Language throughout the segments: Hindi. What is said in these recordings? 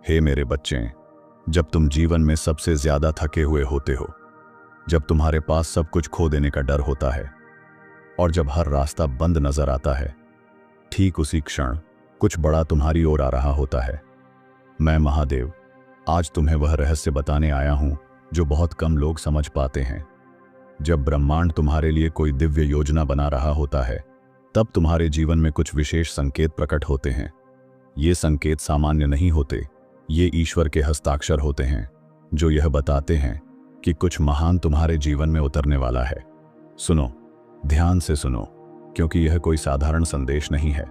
हे मेरे बच्चे, जब तुम जीवन में सबसे ज्यादा थके हुए होते हो, जब तुम्हारे पास सब कुछ खो देने का डर होता है और जब हर रास्ता बंद नजर आता है, ठीक उसी क्षण कुछ बड़ा तुम्हारी ओर आ रहा होता है। मैं महादेव आज तुम्हें वह रहस्य बताने आया हूं जो बहुत कम लोग समझ पाते हैं। जब ब्रह्मांड तुम्हारे लिए कोई दिव्य योजना बना रहा होता है, तब तुम्हारे जीवन में कुछ विशेष संकेत प्रकट होते हैं। ये संकेत सामान्य नहीं होते, ये ईश्वर के हस्ताक्षर होते हैं जो यह बताते हैं कि कुछ महान तुम्हारे जीवन में उतरने वाला है। सुनो, ध्यान से सुनो, क्योंकि यह कोई साधारण संदेश नहीं है।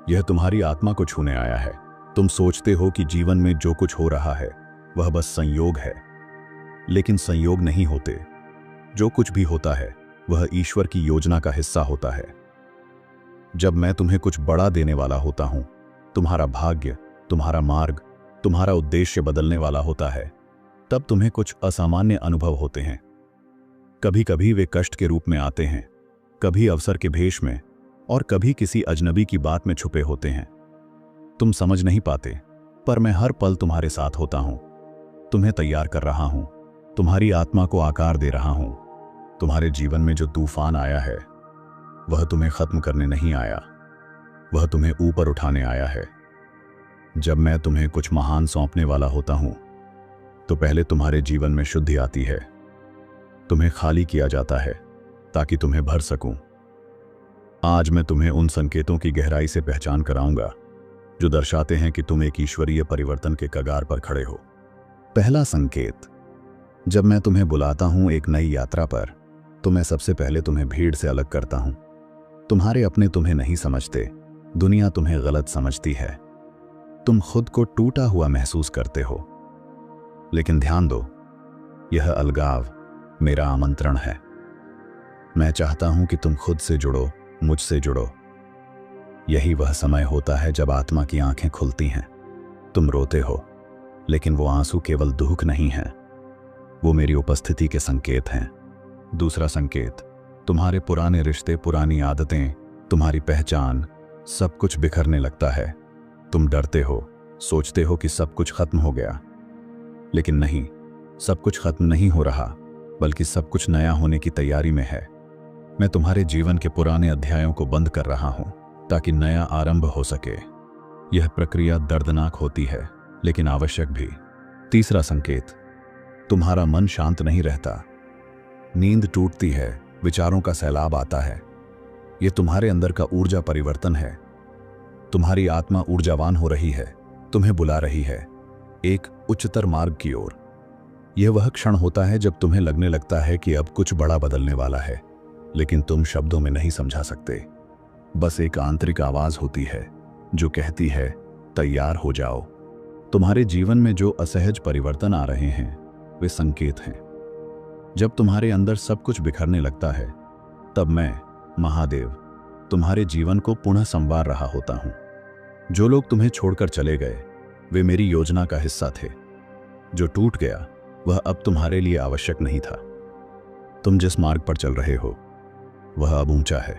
यह तुम्हारी आत्मा को छूने आया है। तुम सोचते हो कि जीवन में जो कुछ हो रहा है वह बस संयोग है, लेकिन संयोग नहीं होते। जो कुछ भी होता है वह ईश्वर की योजना का हिस्सा होता है। जब मैं तुम्हें कुछ बड़ा देने वाला होता हूं, तुम्हारा भाग्य, तुम्हारा मार्ग, तुम्हारा उद्देश्य बदलने वाला होता है, तब तुम्हें कुछ असामान्य अनुभव होते हैं। कभी कभी वे कष्ट के रूप में आते हैं, कभी अवसर के भेष में, और कभी किसी अजनबी की बात में छुपे होते हैं। तुम समझ नहीं पाते, पर मैं हर पल तुम्हारे साथ होता हूं, तुम्हें तैयार कर रहा हूं, तुम्हारी आत्मा को आकार दे रहा हूं। तुम्हारे जीवन में जो तूफान आया है वह तुम्हें खत्म करने नहीं आया, वह तुम्हें ऊपर उठाने आया है। जब मैं तुम्हें कुछ महान सौंपने वाला होता हूं, तो पहले तुम्हारे जीवन में शुद्धि आती है, तुम्हें खाली किया जाता है ताकि तुम्हें भर सकूं। आज मैं तुम्हें उन संकेतों की गहराई से पहचान कराऊंगा जो दर्शाते हैं कि तुम एक ईश्वरीय परिवर्तन के कगार पर खड़े हो। पहला संकेत, जब मैं तुम्हें बुलाता हूं एक नई यात्रा पर, तो मैं सबसे पहले तुम्हें भीड़ से अलग करता हूं। तुम्हारे अपने तुम्हें नहीं समझते, दुनिया तुम्हें गलत समझती है, तुम खुद को टूटा हुआ महसूस करते हो। लेकिन ध्यान दो, यह अलगाव मेरा आमंत्रण है। मैं चाहता हूं कि तुम खुद से जुड़ो, मुझसे जुड़ो। यही वह समय होता है जब आत्मा की आंखें खुलती हैं। तुम रोते हो, लेकिन वो आंसू केवल दुख नहीं है, वो मेरी उपस्थिति के संकेत हैं। दूसरा संकेत, तुम्हारे पुराने रिश्ते, पुरानी आदतें, तुम्हारी पहचान, सब कुछ बिखरने लगता है। तुम डरते हो, सोचते हो कि सब कुछ खत्म हो गया, लेकिन नहीं, सब कुछ खत्म नहीं हो रहा, बल्कि सब कुछ नया होने की तैयारी में है। मैं तुम्हारे जीवन के पुराने अध्यायों को बंद कर रहा हूं ताकि नया आरंभ हो सके। यह प्रक्रिया दर्दनाक होती है, लेकिन आवश्यक भी। तीसरा संकेत, तुम्हारा मन शांत नहीं रहता, नींद टूटती है, विचारों का सैलाब आता है। यह तुम्हारे अंदर का ऊर्जा परिवर्तन है। तुम्हारी आत्मा ऊर्जावान हो रही है, तुम्हें बुला रही है एक उच्चतर मार्ग की ओर। यह वह क्षण होता है जब तुम्हें लगने लगता है कि अब कुछ बड़ा बदलने वाला है, लेकिन तुम शब्दों में नहीं समझा सकते। बस एक आंतरिक आवाज होती है जो कहती है, तैयार हो जाओ। तुम्हारे जीवन में जो असहज परिवर्तन आ रहे हैं वे संकेत हैं। जब तुम्हारे अंदर सब कुछ बिखरने लगता है, तब मैं महादेव तुम्हारे जीवन को पुनः संवार रहा होता हूं। जो लोग तुम्हें छोड़कर चले गए वे मेरी योजना का हिस्सा थे। जो टूट गया वह अब तुम्हारे लिए आवश्यक नहीं था। तुम जिस मार्ग पर चल रहे हो वह अब ऊंचा है,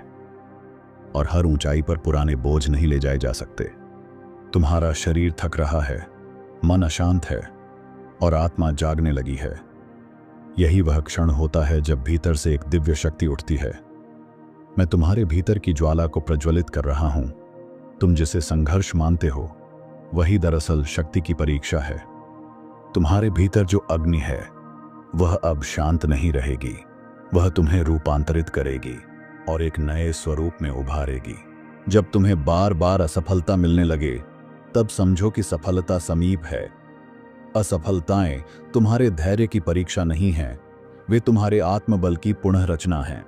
और हर ऊंचाई पर पुराने बोझ नहीं ले जाए जा सकते। तुम्हारा शरीर थक रहा है, मन अशांत है, और आत्मा जागने लगी है। यही वह क्षण होता है जब भीतर से एक दिव्य शक्ति उठती है। मैं तुम्हारे भीतर की ज्वाला को प्रज्वलित कर रहा हूं। तुम जिसे संघर्ष मानते हो वही दरअसल शक्ति की परीक्षा है। तुम्हारे भीतर जो अग्नि है वह अब शांत नहीं रहेगी, वह तुम्हें रूपांतरित करेगी और एक नए स्वरूप में उभारेगी। जब तुम्हें बार बार असफलता मिलने लगे, तब समझो कि सफलता समीप है। असफलताएं तुम्हारे धैर्य की परीक्षा नहीं हैं, वे तुम्हारे आत्मबल की पुनः रचना हैं।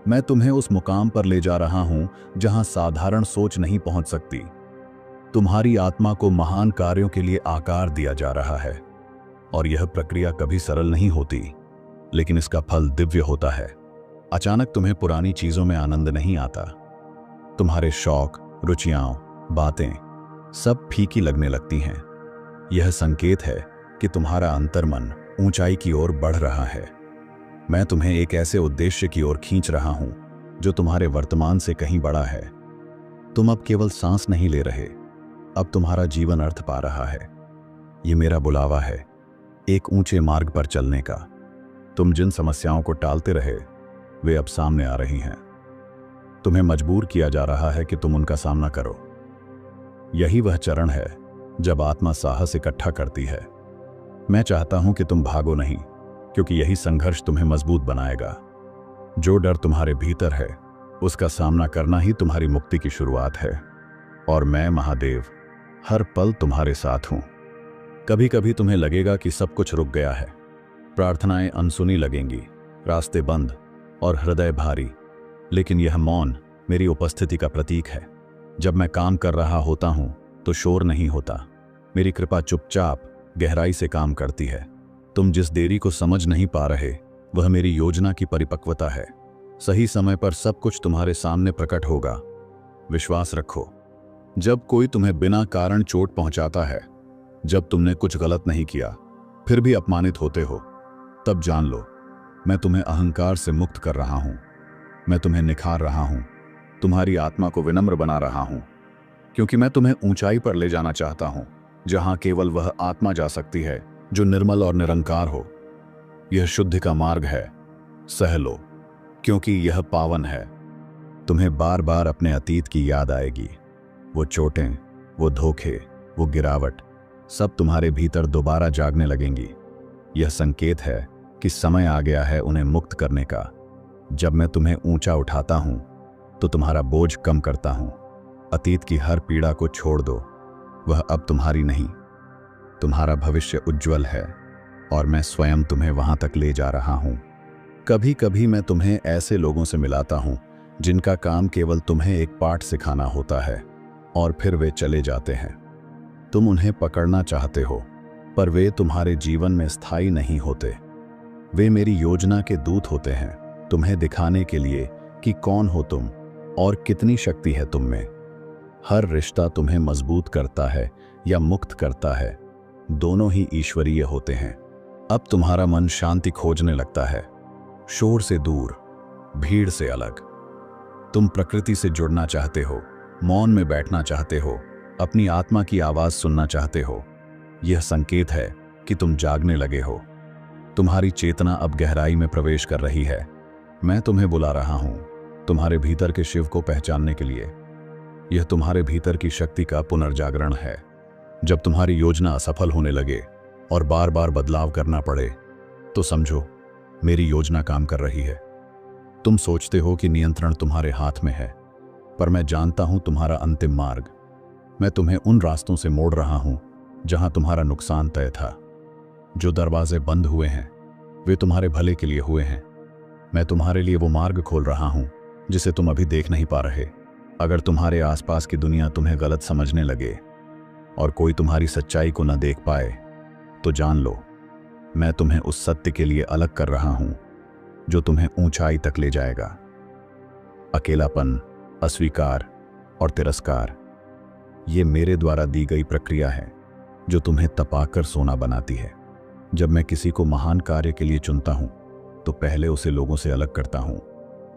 मैं तुम्हें उस मुकाम पर ले जा रहा हूं जहां साधारण सोच नहीं पहुंच सकती। तुम्हारी आत्मा को महान कार्यों के लिए आकार दिया जा रहा है, और यह प्रक्रिया कभी सरल नहीं होती, लेकिन इसका फल दिव्य होता है। अचानक तुम्हें पुरानी चीजों में आनंद नहीं आता। तुम्हारे शौक, रुचियां, बातें सब फीकी लगने लगती हैं। यह संकेत है कि तुम्हारा अंतर्मन ऊंचाई की ओर बढ़ रहा है। मैं तुम्हें एक ऐसे उद्देश्य की ओर खींच रहा हूं जो तुम्हारे वर्तमान से कहीं बड़ा है। तुम अब केवल सांस नहीं ले रहे, अब तुम्हारा जीवन अर्थ पा रहा है। ये मेरा बुलावा है, एक ऊंचे मार्ग पर चलने का। तुम जिन समस्याओं को टालते रहे वे अब सामने आ रही हैं। तुम्हें मजबूर किया जा रहा है कि तुम उनका सामना करो। यही वह चरण है जब आत्मा साहस इकट्ठा करती है। मैं चाहता हूं कि तुम भागो नहीं, क्योंकि यही संघर्ष तुम्हें मजबूत बनाएगा। जो डर तुम्हारे भीतर है उसका सामना करना ही तुम्हारी मुक्ति की शुरुआत है। और मैं महादेव हर पल तुम्हारे साथ हूं। कभी कभी तुम्हें लगेगा कि सब कुछ रुक गया है, प्रार्थनाएं अनसुनी लगेंगी, रास्ते बंद और हृदय भारी, लेकिन यह मौन मेरी उपस्थिति का प्रतीक है। जब मैं काम कर रहा होता हूं तो शोर नहीं होता। मेरी कृपा चुपचाप गहराई से काम करती है। तुम जिस देरी को समझ नहीं पा रहे वह मेरी योजना की परिपक्वता है। सही समय पर सब कुछ तुम्हारे सामने प्रकट होगा। विश्वास रखो, जब कोई तुम्हें बिना कारण चोट पहुंचाता है, जब तुमने कुछ गलत नहीं किया फिर भी अपमानित होते हो, तब जान लो मैं तुम्हें अहंकार से मुक्त कर रहा हूं। मैं तुम्हें निखार रहा हूं, तुम्हारी आत्मा को विनम्र बना रहा हूं, क्योंकि मैं तुम्हें ऊंचाई पर ले जाना चाहता हूं, जहां केवल वह आत्मा जा सकती है जो निर्मल और निरंकार हो। यह शुद्धि का मार्ग है, सह लो, क्योंकि यह पावन है। तुम्हें बार बार अपने अतीत की याद आएगी। वो चोटें, वो धोखे, वो गिरावट, सब तुम्हारे भीतर दोबारा जागने लगेंगी। यह संकेत है कि समय आ गया है उन्हें मुक्त करने का। जब मैं तुम्हें ऊंचा उठाता हूं तो तुम्हारा बोझ कम करता हूं। अतीत की हर पीड़ा को छोड़ दो, वह अब तुम्हारी नहीं। तुम्हारा भविष्य उज्जवल है और मैं स्वयं तुम्हें वहां तक ले जा रहा हूं। कभी कभी मैं तुम्हें ऐसे लोगों से मिलाता हूं जिनका काम केवल तुम्हें एक पाठ सिखाना होता है और फिर वे चले जाते हैं। तुम उन्हें पकड़ना चाहते हो, पर वे तुम्हारे जीवन में स्थायी नहीं होते। वे मेरी योजना के दूत होते हैं, तुम्हें दिखाने के लिए कि कौन हो तुम और कितनी शक्ति है तुम में। हर रिश्ता तुम्हें मजबूत करता है या मुक्त करता है, दोनों ही ईश्वरीय होते हैं। अब तुम्हारा मन शांति खोजने लगता है, शोर से दूर, भीड़ से अलग। तुम प्रकृति से जुड़ना चाहते हो, मौन में बैठना चाहते हो, अपनी आत्मा की आवाज सुनना चाहते हो। यह संकेत है कि तुम जागने लगे हो। तुम्हारी चेतना अब गहराई में प्रवेश कर रही है। मैं तुम्हें बुला रहा हूं, तुम्हारे भीतर के शिव को पहचानने के लिए। यह तुम्हारे भीतर की शक्ति का पुनर्जागरण है। जब तुम्हारी योजना असफल होने लगे और बार बार बदलाव करना पड़े, तो समझो मेरी योजना काम कर रही है। तुम सोचते हो कि नियंत्रण तुम्हारे हाथ में है, पर मैं जानता हूं तुम्हारा अंतिम मार्ग। मैं तुम्हें उन रास्तों से मोड़ रहा हूं जहां तुम्हारा नुकसान तय था। जो दरवाजे बंद हुए हैं वे तुम्हारे भले के लिए हुए हैं। मैं तुम्हारे लिए वो मार्ग खोल रहा हूं जिसे तुम अभी देख नहीं पा रहे। अगर तुम्हारे आसपास की दुनिया तुम्हें गलत समझने लगे और कोई तुम्हारी सच्चाई को न देख पाए, तो जान लो मैं तुम्हें उस सत्य के लिए अलग कर रहा हूं जो तुम्हें ऊंचाई तक ले जाएगा। अकेलापन, अस्वीकार और तिरस्कार, ये मेरे द्वारा दी गई प्रक्रिया है जो तुम्हें तपाकर सोना बनाती है। जब मैं किसी को महान कार्य के लिए चुनता हूं तो पहले उसे लोगों से अलग करता हूं।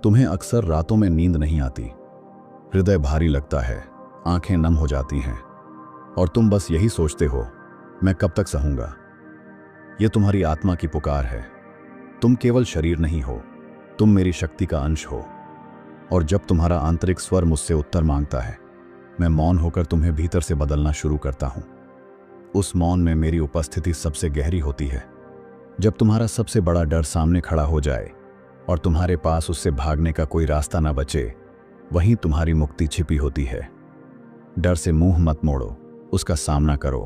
तुम्हें अक्सर रातों में नींद नहीं आती, हृदय भारी लगता है, आंखें नम हो जाती हैं और तुम बस यही सोचते हो, मैं कब तक सहूंगा। यह तुम्हारी आत्मा की पुकार है। तुम केवल शरीर नहीं हो, तुम मेरी शक्ति का अंश हो। और जब तुम्हारा आंतरिक स्वर मुझसे उत्तर मांगता है, मैं मौन होकर तुम्हें भीतर से बदलना शुरू करता हूं। उस मौन में मेरी उपस्थिति सबसे गहरी होती है। जब तुम्हारा सबसे बड़ा डर सामने खड़ा हो जाए और तुम्हारे पास उससे भागने का कोई रास्ता ना बचे, वहीं तुम्हारी मुक्ति छिपी होती है। डर से मुंह मत मोड़ो, उसका सामना करो।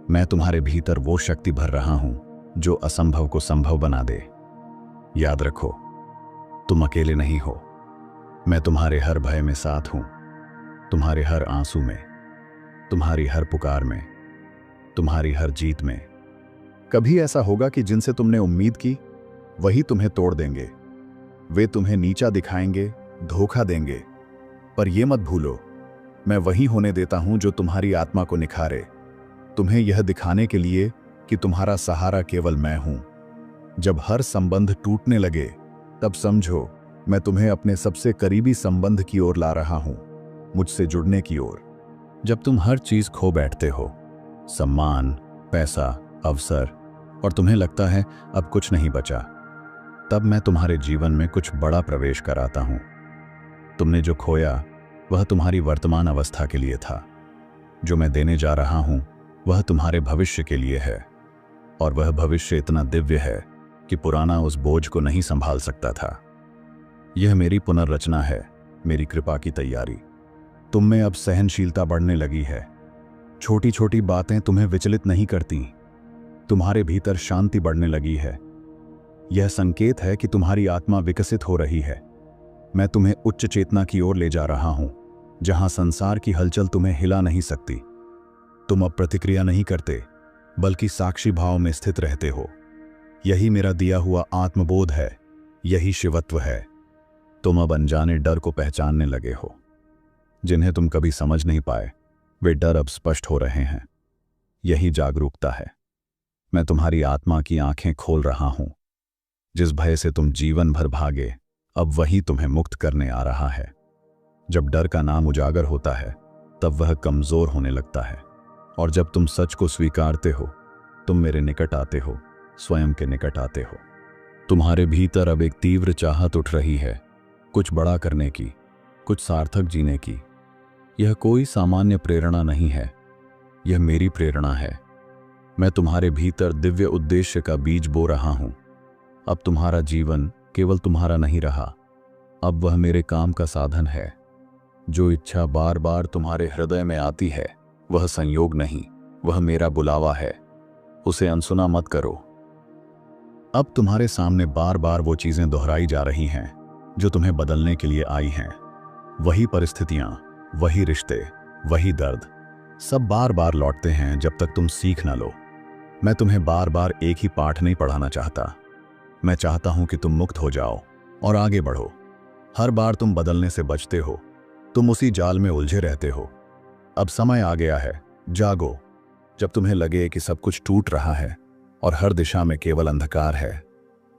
मैं तुम्हारे भीतर वो शक्ति भर रहा हूं जो असंभव को संभव बना दे। याद रखो, तुम अकेले नहीं हो। मैं तुम्हारे हर भय में साथ हूं, तुम्हारे हर आंसू में, तुम्हारी हर पुकार में, तुम्हारी हर जीत में। कभी ऐसा होगा कि जिनसे तुमने उम्मीद की वही तुम्हें तोड़ देंगे। वे तुम्हें नीचा दिखाएंगे, धोखा देंगे, पर यह मत भूलो, मैं वही होने देता हूं जो तुम्हारी आत्मा को निखारे, तुम्हें यह दिखाने के लिए कि तुम्हारा सहारा केवल मैं हूं। जब हर संबंध टूटने लगे, तब समझो मैं तुम्हें अपने सबसे करीबी संबंध की ओर ला रहा हूं, मुझसे जुड़ने की ओर। जब तुम हर चीज खो बैठते हो, सम्मान, पैसा, अवसर, और तुम्हें लगता है अब कुछ नहीं बचा, तब मैं तुम्हारे जीवन में कुछ बड़ा प्रवेश कराता हूं। तुमने जो खोया वह तुम्हारी वर्तमान अवस्था के लिए था। जो मैं देने जा रहा हूं वह तुम्हारे भविष्य के लिए है, और वह भविष्य इतना दिव्य है कि पुराना उस बोझ को नहीं संभाल सकता था। यह मेरी पुनर्रचना है, मेरी कृपा की तैयारी। तुम में अब सहनशीलता बढ़ने लगी है। छोटी छोटी बातें तुम्हें विचलित नहीं करती। तुम्हारे भीतर शांति बढ़ने लगी है। यह संकेत है कि तुम्हारी आत्मा विकसित हो रही है। मैं तुम्हें उच्च चेतना की ओर ले जा रहा हूं, जहां संसार की हलचल तुम्हें हिला नहीं सकती। तुम अब प्रतिक्रिया नहीं करते, बल्कि साक्षी भाव में स्थित रहते हो। यही मेरा दिया हुआ आत्मबोध है, यही शिवत्व है। तुम अब अनजाने डर को पहचानने लगे हो। जिन्हें तुम कभी समझ नहीं पाए, वे डर अब स्पष्ट हो रहे हैं। यही जागरूकता है। मैं तुम्हारी आत्मा की आंखें खोल रहा हूं। जिस भय से तुम जीवन भर भागे, अब वही तुम्हें मुक्त करने आ रहा है। जब डर का नाम उजागर होता है, तब वह कमजोर होने लगता है, और जब तुम सच को स्वीकारते हो, तुम मेरे निकट आते हो, स्वयं के निकट आते हो। तुम्हारे भीतर अब एक तीव्र चाहत उठ रही है, कुछ बड़ा करने की, कुछ सार्थक जीने की। यह कोई सामान्य प्रेरणा नहीं है, यह मेरी प्रेरणा है। मैं तुम्हारे भीतर दिव्य उद्देश्य का बीज बो रहा हूं। अब तुम्हारा जीवन केवल तुम्हारा नहीं रहा, अब वह मेरे काम का साधन है। जो इच्छा बार बार तुम्हारे हृदय में आती है, वह संयोग नहीं, वह मेरा बुलावा है। उसे अनसुना मत करो। अब तुम्हारे सामने बार बार वो चीजें दोहराई जा रही हैं जो तुम्हें बदलने के लिए आई हैं। वही परिस्थितियां, वही रिश्ते, वही दर्द, सब बार बार लौटते हैं जब तक तुम सीख ना लो। मैं तुम्हें बार बार एक ही पाठ नहीं पढ़ाना चाहता। मैं चाहता हूं कि तुम मुक्त हो जाओ और आगे बढ़ो। हर बार तुम बदलने से बचते हो, तुम उसी जाल में उलझे रहते हो। अब समय आ गया है, जागो। जब तुम्हें लगे कि सब कुछ टूट रहा है और हर दिशा में केवल अंधकार है,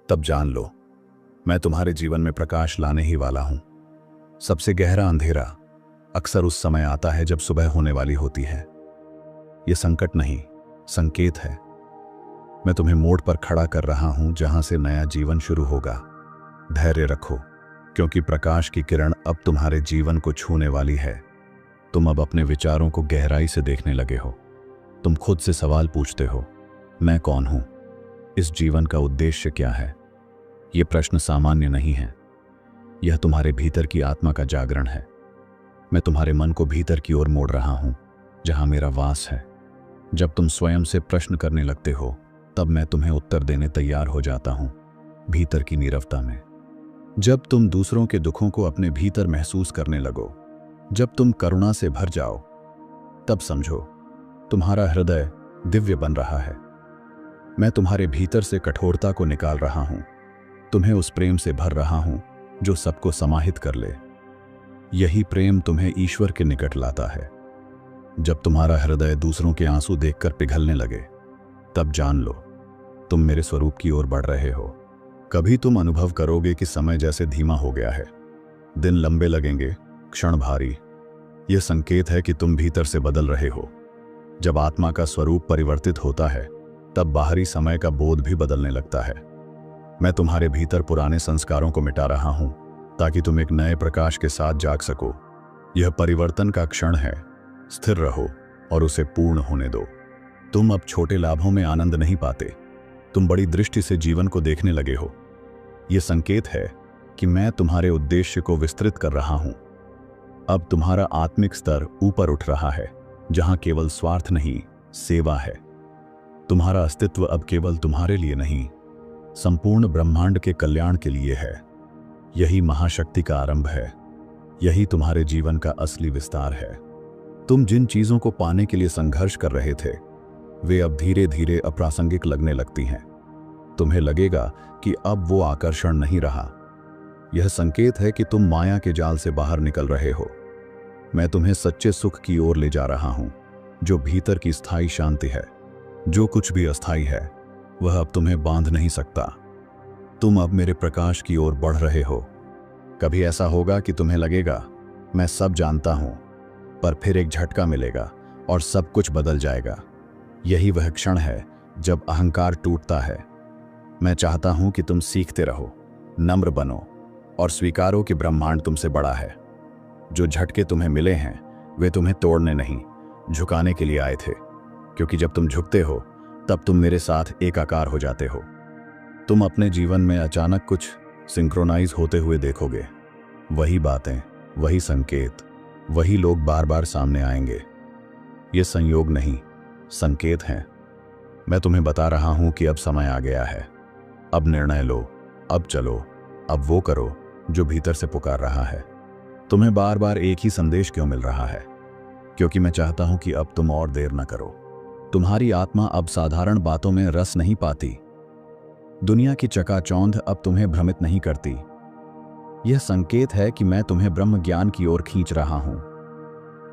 तब जान लो, मैं तुम्हारे जीवन में प्रकाश लाने ही वाला हूं। सबसे गहरा अंधेरा अक्सर उस समय आता है जब सुबह होने वाली होती है। यह संकट नहीं, संकेत है। मैं तुम्हें मोड़ पर खड़ा कर रहा हूं जहां से नया जीवन शुरू होगा। धैर्य रखो, क्योंकि प्रकाश की किरण अब तुम्हारे जीवन को छूने वाली है। तुम अब अपने विचारों को गहराई से देखने लगे हो। तुम खुद से सवाल पूछते हो, मैं कौन हूं? इस जीवन का उद्देश्य क्या है? ये प्रश्न सामान्य नहीं है। यह तुम्हारे भीतर की आत्मा का जागरण है। मैं तुम्हारे मन को भीतर की ओर मोड़ रहा हूं, जहां मेरा वास है। जब तुम स्वयं से प्रश्न करने लगते हो, तब मैं तुम्हें उत्तर देने तैयार हो जाता हूं, भीतर की नीरवता में। जब तुम दूसरों के दुखों को अपने भीतर महसूस करने लगो, जब तुम करुणा से भर जाओ, तब समझो तुम्हारा हृदय दिव्य बन रहा है। मैं तुम्हारे भीतर से कठोरता को निकाल रहा हूं, तुम्हें उस प्रेम से भर रहा हूं जो सबको समाहित कर ले। यही प्रेम तुम्हें ईश्वर के निकट लाता है। जब तुम्हारा हृदय दूसरों के आंसू देखकर पिघलने लगे, तब जान लो तुम मेरे स्वरूप की ओर बढ़ रहे हो। कभी तुम अनुभव करोगे कि समय जैसे धीमा हो गया है, दिन लंबे लगेंगे, क्षण भारी। यह संकेत है कि तुम भीतर से बदल रहे हो। जब आत्मा का स्वरूप परिवर्तित होता है, तब बाहरी समय का बोध भी बदलने लगता है। मैं तुम्हारे भीतर पुराने संस्कारों को मिटा रहा हूं, ताकि तुम एक नए प्रकाश के साथ जाग सको। यह परिवर्तन का क्षण है, स्थिर रहो और उसे पूर्ण होने दो। तुम अब छोटे लाभों में आनंद नहीं पाते, तुम बड़ी दृष्टि से जीवन को देखने लगे हो। यह संकेत है कि मैं तुम्हारे उद्देश्य को विस्तृत कर रहा हूं। अब तुम्हारा आत्मिक स्तर ऊपर उठ रहा है, जहां केवल स्वार्थ नहीं, सेवा है। तुम्हारा अस्तित्व अब केवल तुम्हारे लिए नहीं, संपूर्ण ब्रह्मांड के कल्याण के लिए है। यही महाशक्ति का आरंभ है। यही तुम्हारे जीवन का असली विस्तार है। तुम जिन चीजों को पाने के लिए संघर्ष कर रहे थे, वे अब धीरे धीरे अप्रासंगिक लगने लगती हैं। तुम्हें लगेगा कि अब वो आकर्षण नहीं रहा। यह संकेत है कि तुम माया के जाल से बाहर निकल रहे हो। मैं तुम्हें सच्चे सुख की ओर ले जा रहा हूं, जो भीतर की स्थायी शांति है। जो कुछ भी अस्थायी है, वह अब तुम्हें बांध नहीं सकता। तुम अब मेरे प्रकाश की ओर बढ़ रहे हो। कभी ऐसा होगा कि तुम्हें लगेगा, मैं सब जानता हूं, पर फिर एक झटका मिलेगा और सब कुछ बदल जाएगा। यही वह क्षण है जब अहंकार टूटता है। मैं चाहता हूं कि तुम सीखते रहो, नम्र बनो और स्वीकारो कि ब्रह्मांड तुमसे बड़ा है। जो झटके तुम्हें मिले हैं वे तुम्हें तोड़ने नहीं, झुकाने के लिए आए थे, क्योंकि जब तुम झुकते हो तब तुम मेरे साथ एकाकार हो जाते हो। तुम अपने जीवन में अचानक कुछ सिंक्रोनाइज होते हुए देखोगे। वही बातें, वही संकेत, वही लोग बार बार सामने आएंगे। ये संयोग नहीं, संकेत हैं। मैं तुम्हें बता रहा हूं कि अब समय आ गया है। अब निर्णय लो, अब चलो, अब वो करो जो भीतर से पुकार रहा है। तुम्हें बार बार एक ही संदेश क्यों मिल रहा है? क्योंकि मैं चाहता हूं कि अब तुम और देर न करो। तुम्हारी आत्मा अब साधारण बातों में रस नहीं पाती। दुनिया की चकाचौंध अब तुम्हें भ्रमित नहीं करती। यह संकेत है कि मैं तुम्हें ब्रह्म ज्ञान की ओर खींच रहा हूं।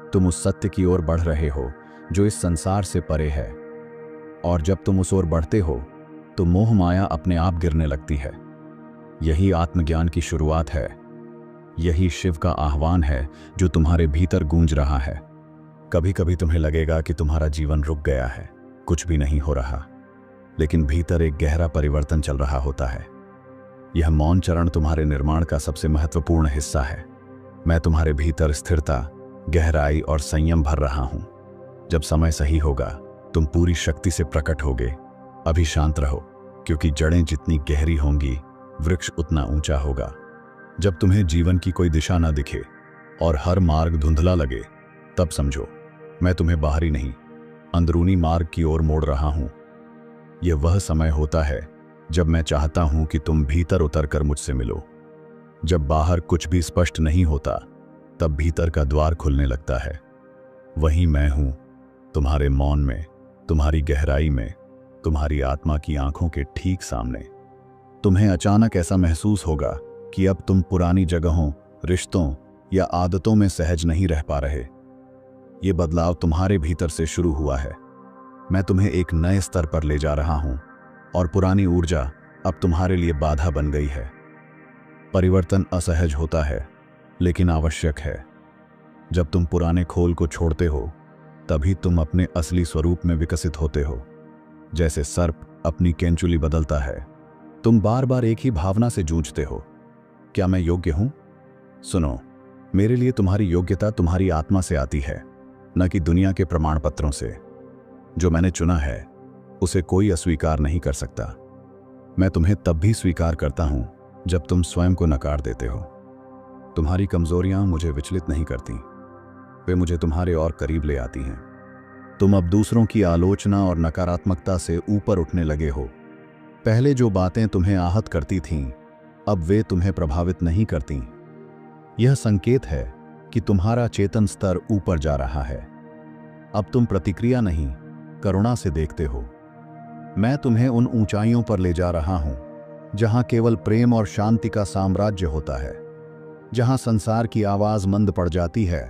तुम उस सत्य की ओर बढ़ रहे हो जो इस संसार से परे है, और जब तुम उस ओर बढ़ते हो तो मोह माया अपने आप गिरने लगती है। यही आत्मज्ञान की शुरुआत है। यही शिव का आह्वान है जो तुम्हारे भीतर गूंज रहा है। कभी कभी तुम्हें लगेगा कि तुम्हारा जीवन रुक गया है, कुछ भी नहीं हो रहा, लेकिन भीतर एक गहरा परिवर्तन चल रहा होता है। यह मौन चरण तुम्हारे निर्माण का सबसे महत्वपूर्ण हिस्सा है। मैं तुम्हारे भीतर स्थिरता, गहराई और संयम भर रहा हूं। जब समय सही होगा तुम पूरी शक्ति से प्रकट होगे। अभी शांत रहो, क्योंकि जड़ें जितनी गहरी होंगी वृक्ष उतना ऊंचा होगा। जब तुम्हें जीवन की कोई दिशा ना दिखे और हर मार्ग धुंधला लगे, तब समझो मैं तुम्हें बाहरी नहीं, अंदरूनी मार्ग की ओर मोड़ रहा हूं। यह वह समय होता है जब मैं चाहता हूं कि तुम भीतर उतरकर मुझसे मिलो। जब बाहर कुछ भी स्पष्ट नहीं होता, तब भीतर का द्वार खुलने लगता है। वही मैं हूं, तुम्हारे मौन में, तुम्हारी गहराई में, तुम्हारी आत्मा की आंखों के ठीक सामने। तुम्हें अचानक ऐसा महसूस होगा कि अब तुम पुरानी जगहों, रिश्तों या आदतों में सहज नहीं रह पा रहे। ये बदलाव तुम्हारे भीतर से शुरू हुआ है। मैं तुम्हें एक नए स्तर पर ले जा रहा हूं और पुरानी ऊर्जा अब तुम्हारे लिए बाधा बन गई है। परिवर्तन असहज होता है, लेकिन आवश्यक है। जब तुम पुराने खोल को छोड़ते हो, तभी तुम अपने असली स्वरूप में विकसित होते हो। जैसे सर्प अपनी केंचुली बदलता है, तुम बार बार एक ही भावना से जूझते हो, क्या मैं योग्य हूं? सुनो, मेरे लिए तुम्हारी योग्यता तुम्हारी आत्मा से आती है, न कि दुनिया के प्रमाण पत्रों से। जो मैंने चुना है उसे कोई अस्वीकार नहीं कर सकता। मैं तुम्हें तब भी स्वीकार करता हूं जब तुम स्वयं को नकार देते हो। तुम्हारी कमजोरियां मुझे विचलित नहीं करती, वे मुझे तुम्हारे और करीब ले आती हैं। तुम अब दूसरों की आलोचना और नकारात्मकता से ऊपर उठने लगे हो। पहले जो बातें तुम्हें आहत करती थीं, अब वे तुम्हें प्रभावित नहीं करती। यह संकेत है कि तुम्हारा चेतन स्तर ऊपर जा रहा है। अब तुम प्रतिक्रिया नहीं, करुणा से देखते हो। मैं तुम्हें उन ऊंचाइयों पर ले जा रहा हूं जहां केवल प्रेम और शांति का साम्राज्य होता है, जहां संसार की आवाज मंद पड़ जाती है